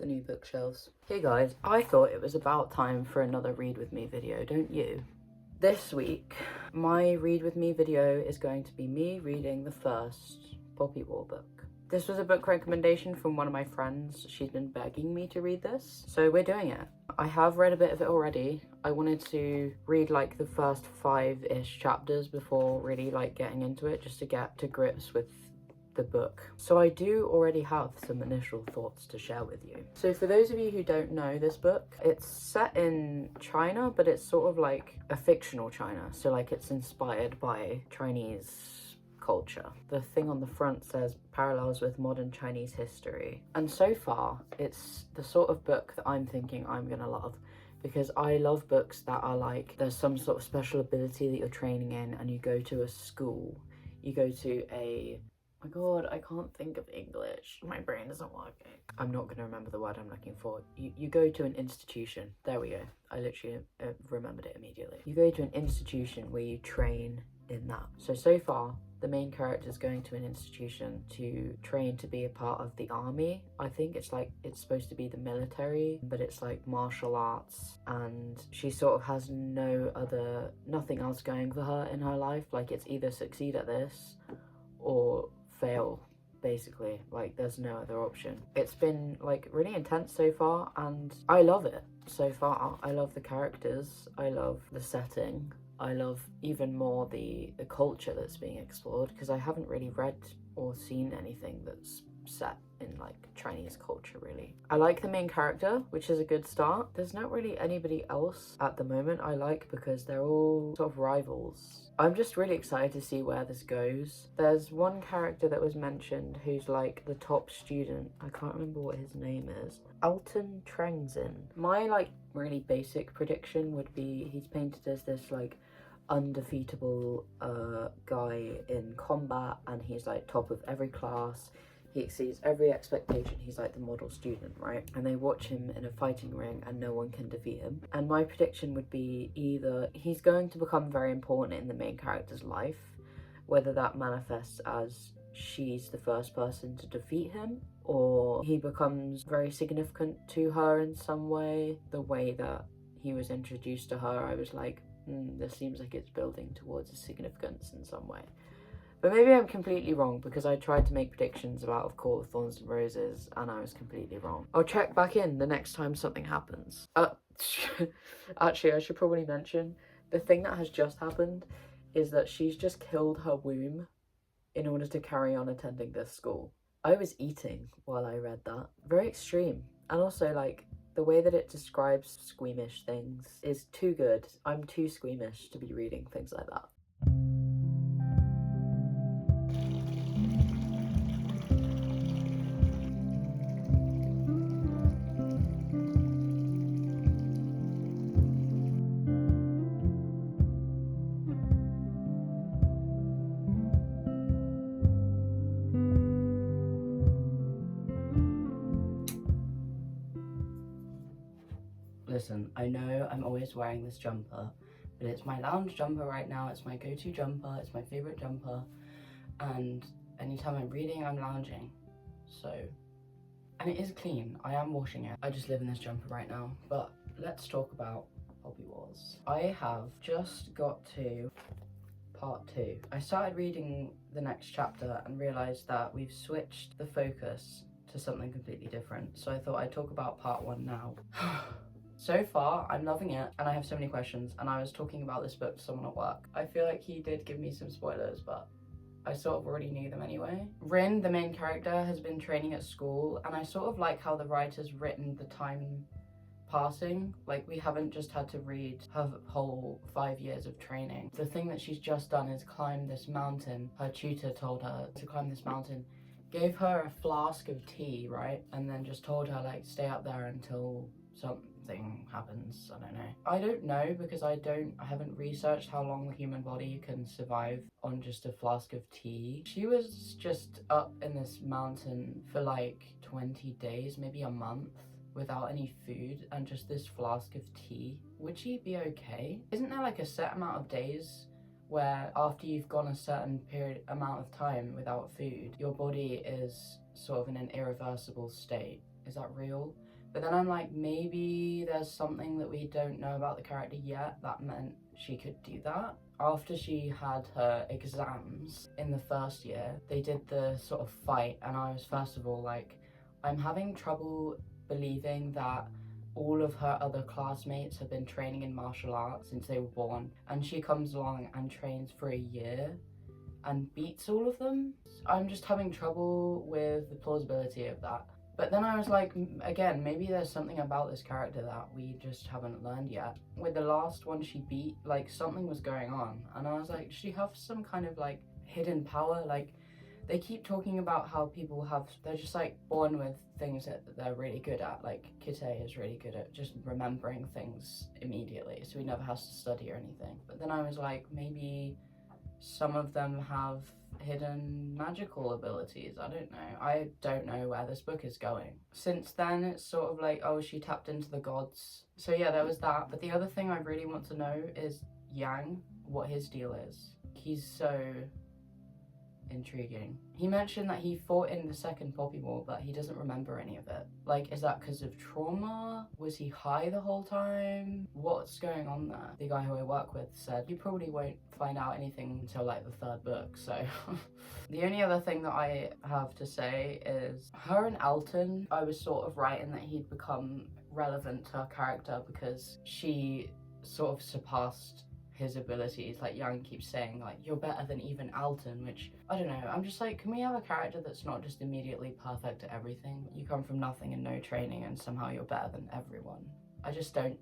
the new bookshelves. Hey guys, I thought it was about time for another read with me video, don't you? This week, my read with me video is going to be me reading the first Poppy War book. This was a book recommendation from one of my friends. She's been begging me to read this, so we're doing it. I have read a bit of it already. I wanted to read like the first 5-ish chapters before really like getting into it, just to get to grips with the book. So I do already have some initial thoughts to share with you. So for those of you who don't know this book, it's set in China, but it's sort of like a fictional China. So like it's inspired by Chinese culture. The thing on the front says parallels with modern Chinese history. And so far, it's the sort of book that I'm thinking I'm gonna love, because I love books that are like, there's some sort of special ability that you're training in and you go to a school, you go to a, oh my god, I can't think of English. My brain isn't working. I'm not gonna remember the word I'm looking for. You go to an institution. There we go. I literally remembered it immediately. You go to an institution where you train in that. So far, the main character is going to an institution to train to be a part of the army. I think it's like, it's supposed to be the military, but it's like martial arts, and she sort of has nothing else going for her in her life. Like it's either succeed at this or fail, basically. Like there's no other option. It's been like really intense so far, and I love it so far. I love the characters, I love the setting, I love even more the culture that's being explored, because I haven't really read or seen anything that's set in like Chinese culture really. I like the main character, which is a good start. There's not really anybody else at the moment I like, because they're all sort of rivals. I'm just really excited to see where this goes. There's one character that was mentioned who's like the top student. I can't remember what his name is. Alton Trengzin. My like really basic prediction would be he's painted as this like undefeatable guy in combat, and he's like top of every class. He exceeds every expectation. He's like the model student, right? And they watch him in a fighting ring and no one can defeat him. And my prediction would be either he's going to become very important in the main character's life, whether that manifests as she's the first person to defeat him, or he becomes very significant to her in some way. The way that he was introduced to her, I was like, this seems like it's building towards a significance in some way. But maybe I'm completely wrong, because I tried to make predictions about Of Court of Thorns and Roses and I was completely wrong. I'll check back in the next time something happens. Actually, I should probably mention, the thing that has just happened is that she's just killed her womb in order to carry on attending this school. I was eating while I read that. Very extreme. And also like, the way that it describes squeamish things is too good. I'm too squeamish to be reading things like that. Listen, I know I'm always wearing this jumper, but it's my lounge jumper right now. It's my go-to jumper. It's my favorite jumper. And anytime I'm reading, I'm lounging. So, and it is clean. I am washing it. I just live in this jumper right now. But let's talk about Poppy Wars. I have just got to part 2. I started reading the next chapter and realized that we've switched the focus to something completely different. So I thought I'd talk about part 1 now. So far, I'm loving it, and I have so many questions, and I was talking about this book to someone at work. I feel like he did give me some spoilers, but I sort of already knew them anyway. Rin, the main character, has been training at school, and I sort of like how the writer's written the time passing. Like, we haven't just had to read her whole 5 years of training. The thing that she's just done is climb this mountain. Her tutor told her to climb this mountain, gave her a flask of tea, right? And then just told her, like, stay up there until something happens. I don't know, because I haven't researched how long the human body can survive on just a flask of tea. She was just up in this mountain for like 20 days, maybe a month, without any food and just this flask of tea. Would she be okay? Isn't there like a set amount of days where after you've gone a certain amount of time without food, your body is sort of in an irreversible state? Is that real? But then I'm like, maybe there's something that we don't know about the character yet that meant she could do that. After she had her exams in the first year, they did the sort of fight, and I was first of all like, I'm having trouble believing that all of her other classmates have been training in martial arts since they were born, and she comes along and trains for a year and beats all of them. I'm just having trouble with the plausibility of that. But then I was like, again, maybe there's something about this character that we just haven't learned yet. With the last one she beat, like something was going on. And I was like, does she have some kind of like hidden power? Like they keep talking about how people have, they're just like born with things that they're really good at. Like Kite is really good at just remembering things immediately. So he never has to study or anything. But then I was like, maybe some of them have hidden magical abilities. I don't know where this book is going. Since then, it's sort of like, oh, she tapped into the gods. So yeah, there was that. But the other thing I really want to know is Yang, what his deal is. He's so intriguing. He mentioned that he fought in the second Poppy War, but he doesn't remember any of it. Like, is that because of trauma? Was he high the whole time? What's going on there? The guy who I work with said you probably won't find out anything until like the third book, so the only other thing that I have to say is her and Alton, I was sort of right in that he'd become relevant to her character because she sort of surpassed his abilities. Like Yang keeps saying like, you're better than even Alton, which I don't know, I'm just like, can we have a character that's not just immediately perfect at everything? You come from nothing and no training and somehow you're better than everyone. I just don't,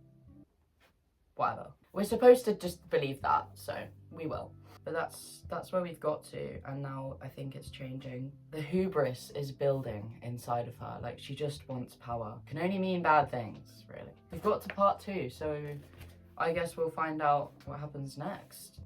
whatever. We're supposed to just believe that, so we will. But that's where we've got to, and now I think it's changing. The hubris is building inside of her. Like, she just wants power. Can only mean bad things, really. We've got to part 2, so I guess we'll find out what happens next.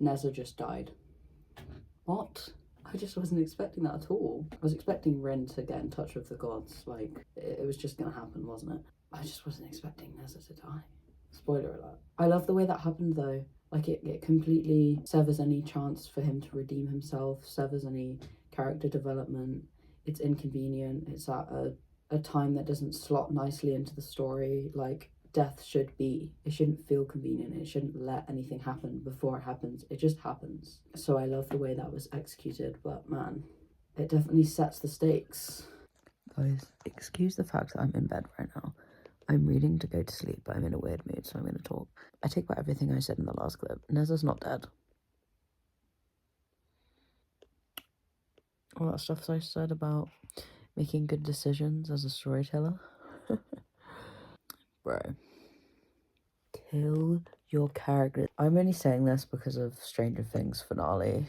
Neza just died. What? I just wasn't expecting that at all. I was expecting Rin to get in touch with the gods. Like, it was just gonna happen, wasn't it? I just wasn't expecting Neza to die. Spoiler alert. I love the way that happened though. Like, it completely severs any chance for him to redeem himself, severs any character development. It's inconvenient. It's at a time that doesn't slot nicely into the story. Like, death should be. It shouldn't feel convenient. It shouldn't let anything happen before it happens. It just happens. So I love the way that was executed, but man, it definitely sets the stakes. Guys, excuse the fact that I'm in bed right now. I'm reading to go to sleep, but I'm in a weird mood, so I'm going to talk. I take back everything I said in the last clip. Neza's not dead. All that stuff I said about making good decisions as a storyteller. Bro. Kill your character. I'm only saying this because of Stranger Things finale.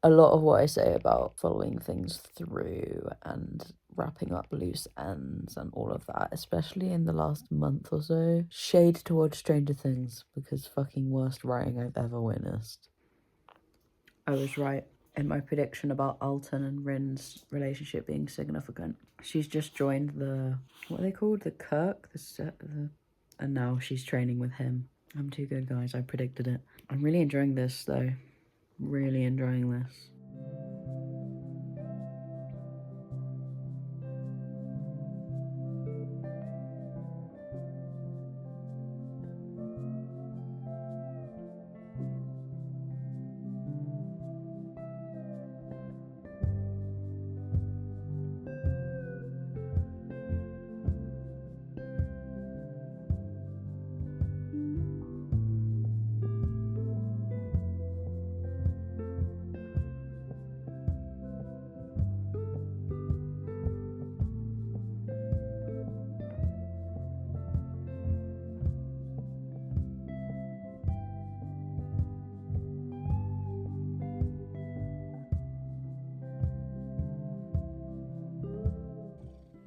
A lot of what I say about following things through and wrapping up loose ends and all of that, especially in the last month or so, shade towards Stranger Things because fucking worst writing I've ever witnessed. I was right in my prediction about Alton and Rin's relationship being significant. She's just joined the, what are they called? The Kirk? And now she's training with him. I'm too good, guys. I predicted it. I'm really enjoying this, though. Really enjoying this.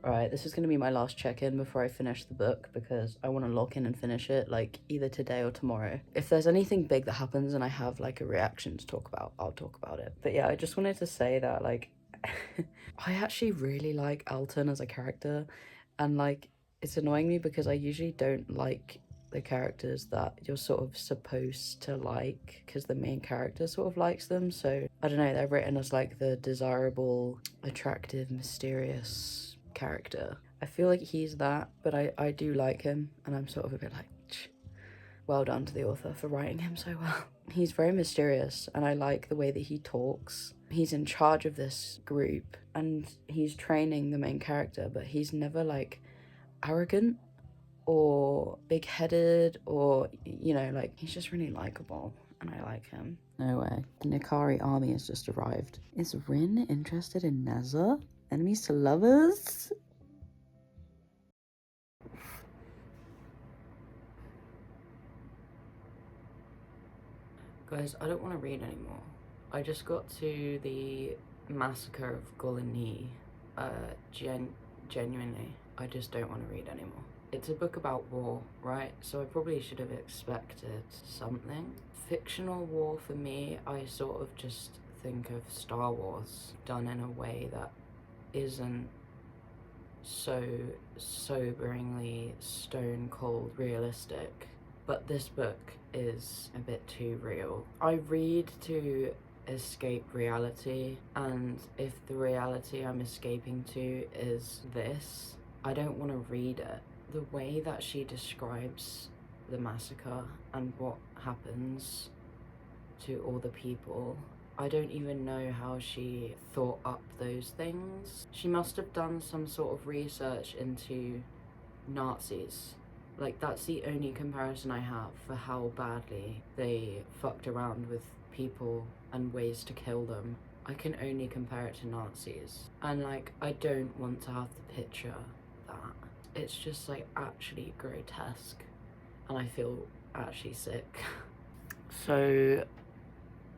Alright, this is going to be my last check-in before I finish the book because I want to lock in and finish it like either today or tomorrow. If there's anything big that happens and I have like a reaction to talk about, I'll talk about it. But yeah, I just wanted to say that like I actually really like Elton as a character, and like it's annoying me because I usually don't like the characters that you're sort of supposed to like because the main character sort of likes them. So I don't know, they're written as like the desirable, attractive, mysterious character. I feel like he's that, but I do like him, and I'm sort of a bit like, well done to the author for writing him so well. He's very mysterious, and I like the way that he talks. He's in charge of this group, and he's training the main character, but he's never like arrogant or big-headed, or, you know, like, he's just really likable, and I like him. No way. The Nikari army has just arrived. Is Rin interested in Neza? Enemies to lovers? Guys, I don't want to read anymore. I just got to the massacre of Golani. Genuinely, I just don't want to read anymore. It's a book about war, right? So I probably should have expected something. Fictional war for me, I sort of just think of Star Wars done in a way that isn't so soberingly stone cold realistic. But this book is a bit too real. I read to escape reality, and if the reality I'm escaping to is this, I don't want to read it. The way that she describes the massacre and what happens to all the people, I don't even know how she thought up those things. She must have done some sort of research into Nazis. Like, that's the only comparison I have for how badly they fucked around with people and ways to kill them. I can only compare it to Nazis. And like, I don't want to have to picture that. It's just like actually grotesque, and I feel actually sick. So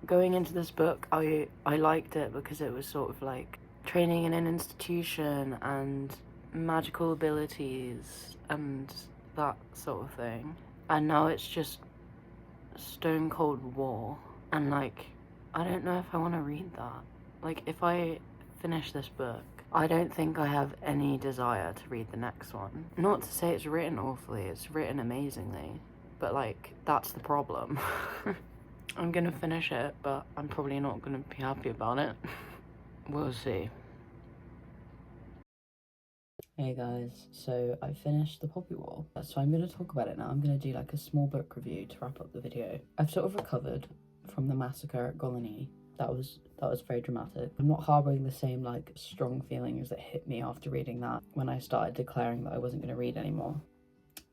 going into this book, I liked it because it was sort of like training in an institution and magical abilities and that sort of thing. And now it's just stone cold war, and like, I don't know if I want to read that. Like, if I finish this book, I don't think I have any desire to read the next one. Not to say it's written awfully, it's written amazingly, but like, that's the problem. I'm gonna finish it, but I'm probably not gonna be happy about it. We'll see. Hey guys, so I finished The Poppy War, so I'm going to talk about it now. I'm going to do like a small book review to wrap up the video. I've sort of recovered from the massacre at Golani. That was very dramatic. I'm not harbouring the same like strong feelings that hit me after reading that when I started declaring that I wasn't going to read anymore.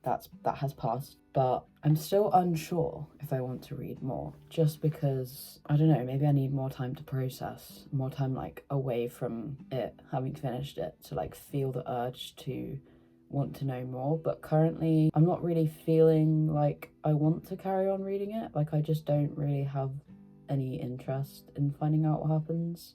That has passed, but I'm still unsure if I want to read more, just because, I don't know, maybe I need more time to process, more time like away from it, having finished it, to like feel the urge to want to know more. But currently I'm not really feeling like I want to carry on reading it. Like, I just don't really have any interest in finding out what happens.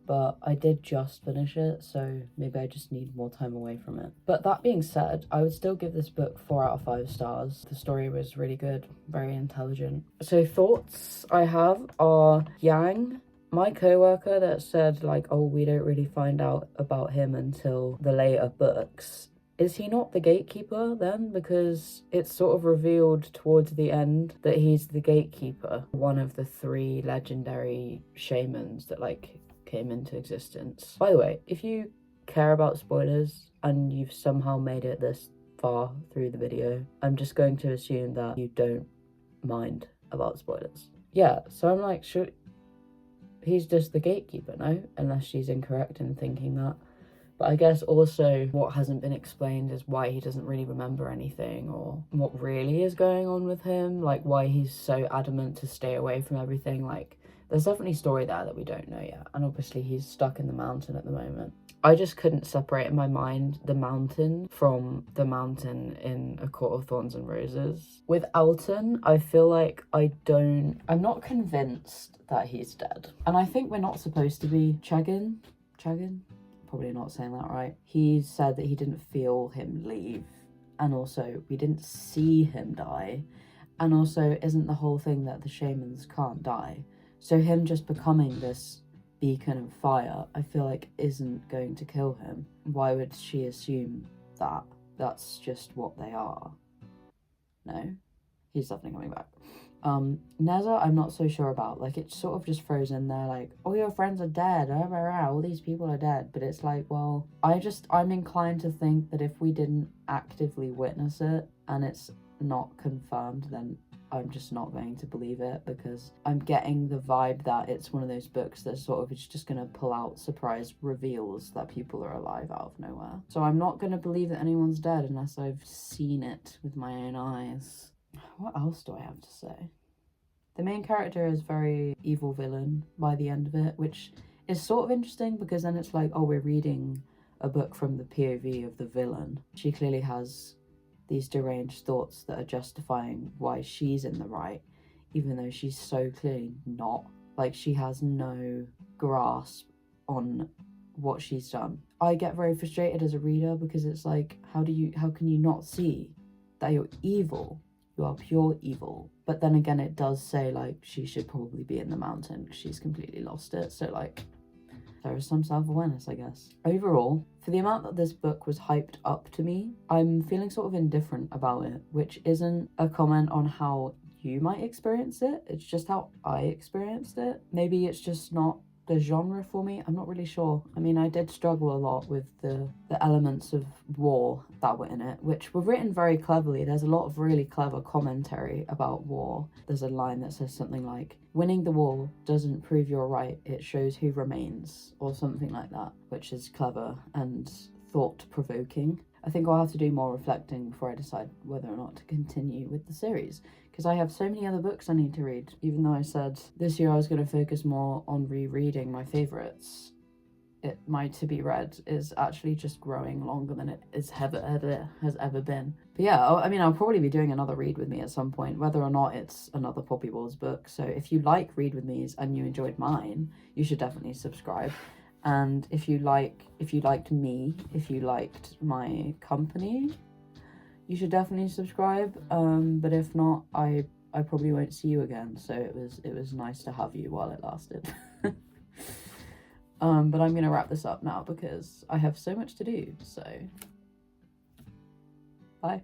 But I did just finish it, so maybe I just need more time away from it. But that being said, I would still give this book 4 out of 5 stars. The story was really good, very intelligent. So thoughts I have are Yang, my co-worker that said like, oh, we don't really find out about him until the later books. Is he not the gatekeeper then? Because it's sort of revealed towards the end that he's the gatekeeper, one of the 3 legendary shamans that like came into existence. By the way, if you care about spoilers and you've somehow made it this far through the video, I'm just going to assume that you don't mind about spoilers. Yeah, so I'm like, he's just the gatekeeper, no? Unless she's incorrect in thinking that. But I guess also what hasn't been explained is why he doesn't really remember anything, or what really is going on with him, like why he's so adamant to stay away from everything. Like, there's definitely story there that we don't know yet, and obviously he's stuck in the mountain at the moment. I just couldn't separate in my mind the mountain from the mountain in A Court of Thorns and Roses. With Elton, I feel like I'm not convinced that he's dead. And I think we're not supposed to be Chagin? probably not saying that right. He said that he didn't feel him leave, and also we didn't see him die, and also isn't the whole thing that the shamans can't die? So him just becoming this beacon of fire, I feel like isn't going to kill him. Why would she assume that? That's just what they are. No? He's definitely coming back. Neza, I'm not so sure about. Like, it sort of just throws in there, like, all your friends are dead, all these people are dead. But it's like, well, I'm inclined to think that if we didn't actively witness it and it's not confirmed, then I'm just not going to believe it, because I'm getting the vibe that it's one of those books that sort of is just going to pull out surprise reveals that people are alive out of nowhere. So I'm not going to believe that anyone's dead unless I've seen it with my own eyes. What else do I have to say? The main character is very evil villain by the end of it, which is sort of interesting, because then it's like, oh, we're reading a book from the POV of the villain. She clearly has these deranged thoughts that are justifying why she's in the right, even though she's so clearly not. Like, she has no grasp on what she's done. I get very frustrated as a reader, because it's like, how can you not see that you're evil? You are pure evil. But then again, it does say, like, she should probably be in the mountain because she's completely lost it. So, like, there is some self-awareness, I guess. Overall, for the amount that this book was hyped up to me, I'm feeling sort of indifferent about it, which isn't a comment on how you might experience it. It's just how I experienced it. Maybe it's just not the genre for me. I'm not really sure. I mean, I did struggle a lot with the elements of war that were in it, which were written very cleverly. There's a lot of really clever commentary about war. There's a line that says something like, winning the war doesn't prove you're right, it shows who remains, or something like that, which is clever and thought-provoking. I think I'll have to do more reflecting before I decide whether or not to continue with the series, because I have so many other books I need to read. Even though I said this year I was going to focus more on rereading my favourites, my to-be read is actually just growing longer than it has ever been. But yeah, I mean, I'll probably be doing another read with me at some point, whether or not it's another Poppy Balls book. So if you like read with me's and you enjoyed mine, you should definitely subscribe. And if you liked me, if you liked my company, you should definitely subscribe. But if not, I probably won't see you again. So it was nice to have you while it lasted. But I'm gonna wrap this up now because I have so much to do. So bye.